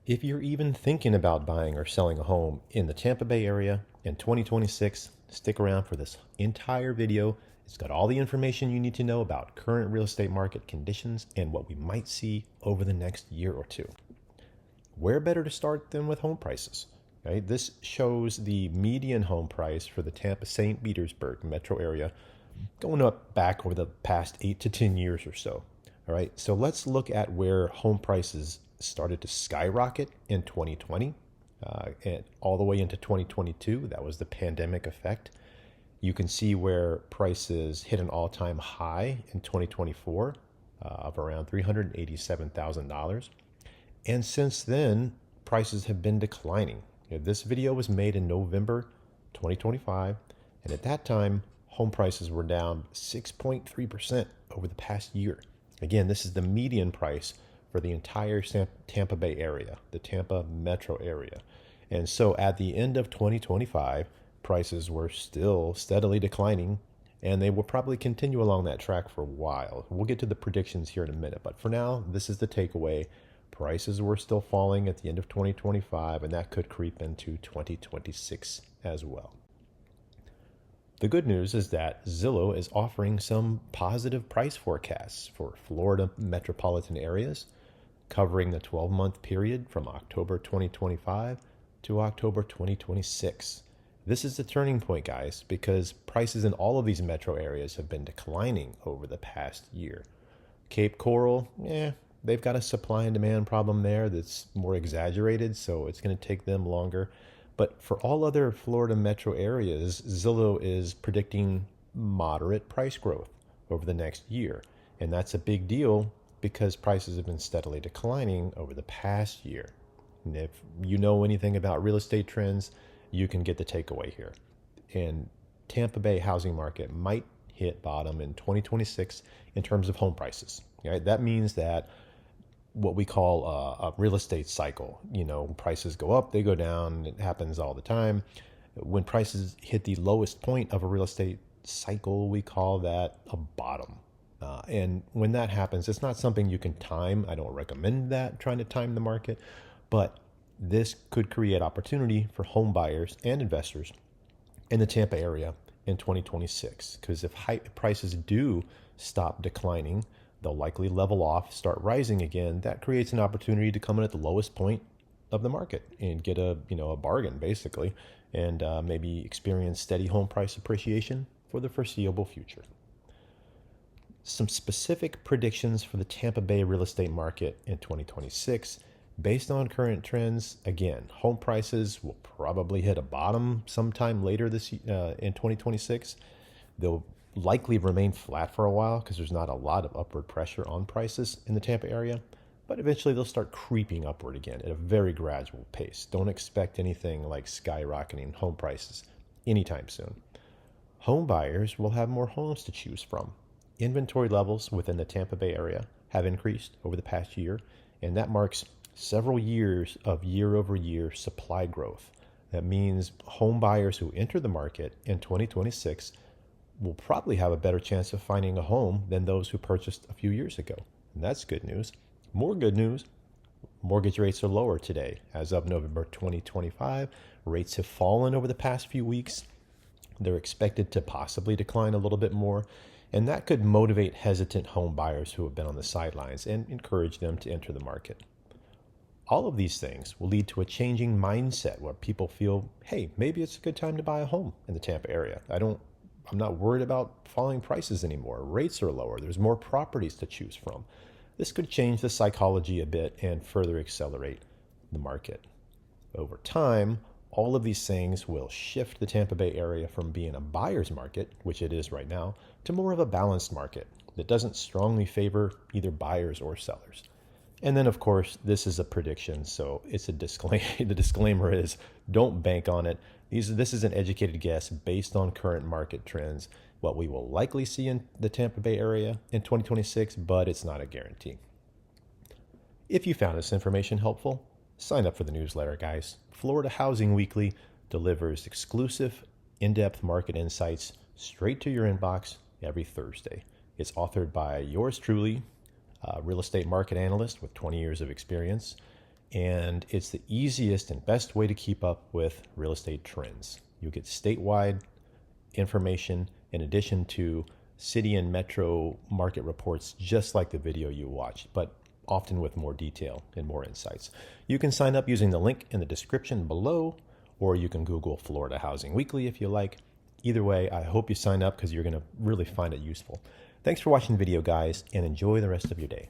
If you're even thinking about buying or selling a home in the Tampa Bay area in 2026, stick around for this entire video. It's got all the information you need to know about current real estate market conditions and what we might see over the next year or two. Where better to start than with home prices? Right? This shows the median home price for the Tampa-St. Petersburg metro area going up back over the past 8 to 10 years or so. All right, so let's look at where home prices started to skyrocket in 2020 and all the way into 2022. That was the pandemic effect. You can see where prices hit an all-time high in 2024 of around $387,000. And since then, prices have been declining. This video was made in November 2025, and at that time, home prices were down 6.3% over the past year. Again, this is the median price for the entire Tampa Bay area, the Tampa metro area. And so at the end of 2025, prices were still steadily declining, and they will probably continue along that track for a while. We'll get to the predictions here in a minute, but for now, this is the takeaway. Prices were still falling at the end of 2025, and that could creep into 2026 as well. The good news is that Zillow is offering some positive price forecasts for Florida metropolitan areas, covering the 12-month period from October 2025 to October 2026. This is the turning point, guys, because prices in all of these metro areas have been declining over the past year. Cape Coral, they've got a supply and demand problem there that's more exaggerated, so it's going to take them longer. But for all other Florida metro areas, Zillow is predicting moderate price growth over the next year. And that's a big deal because prices have been steadily declining over the past year. And if you know anything about real estate trends, you can get the takeaway here. And Tampa Bay housing market might hit bottom in 2026 in terms of home prices. Right? That means that what we call a real estate cycle. Prices go up, they go down. It happens all the time. When prices hit the lowest point of a real estate cycle, we call that a bottom. And when that happens, it's not something you can time. I don't recommend that, trying to time the market, but this could create opportunity for home buyers and investors in the Tampa area in 2026. Because if prices do stop declining, they'll likely level off, start rising again. That creates an opportunity to come in at the lowest point of the market and get a bargain, basically, and maybe experience steady home price appreciation for the foreseeable future. Some specific predictions for the Tampa Bay real estate market in 2026. Based on current trends, again, home prices will probably hit a bottom sometime later in 2026. They'll likely remain flat for a while because there's not a lot of upward pressure on prices in the Tampa area, but eventually they'll start creeping upward again at a very gradual pace. Don't expect anything like skyrocketing home prices anytime soon. Home buyers will have more homes to choose from. Inventory levels within the Tampa Bay area have increased over the past year, and that marks several years of year-over-year supply growth. That means home buyers who enter the market in 2026 will probably have a better chance of finding a home than those who purchased a few years ago. And that's good news. More good news, mortgage rates are lower today. As of November 2025, rates have fallen over the past few weeks. They're expected to possibly decline a little bit more, and that could motivate hesitant home buyers who have been on the sidelines and encourage them to enter the market. All of these things will lead to a changing mindset where people feel, hey, maybe it's a good time to buy a home in the Tampa area. I'm not worried about falling prices anymore. Rates are lower. There's more properties to choose from. This could change the psychology a bit and further accelerate the market. Over time, all of these things will shift the Tampa Bay area from being a buyer's market, which it is right now, to more of a balanced market that doesn't strongly favor either buyers or sellers. And then, of course, this is a prediction, so it's a disclaimer. The disclaimer is don't bank on it. This is an educated guess based on current market trends, what we will likely see in the Tampa Bay area in 2026, but it's not a guarantee. If you found this information helpful, sign up for the newsletter, guys. Florida Housing Weekly delivers exclusive, in-depth market insights straight to your inbox every Thursday. It's authored by yours truly, a real estate market analyst with 20 years of experience. and it's the easiest and best way to keep up with real estate trends. You'll get statewide information in addition to city and metro market reports, just like the video you watched, but often with more detail and more insights. You can sign up using the link in the description below, or you can Google Florida Housing Weekly if you like. Either way, I hope you sign up because you're going to really find it useful. Thanks for watching the video, guys, and enjoy the rest of your day.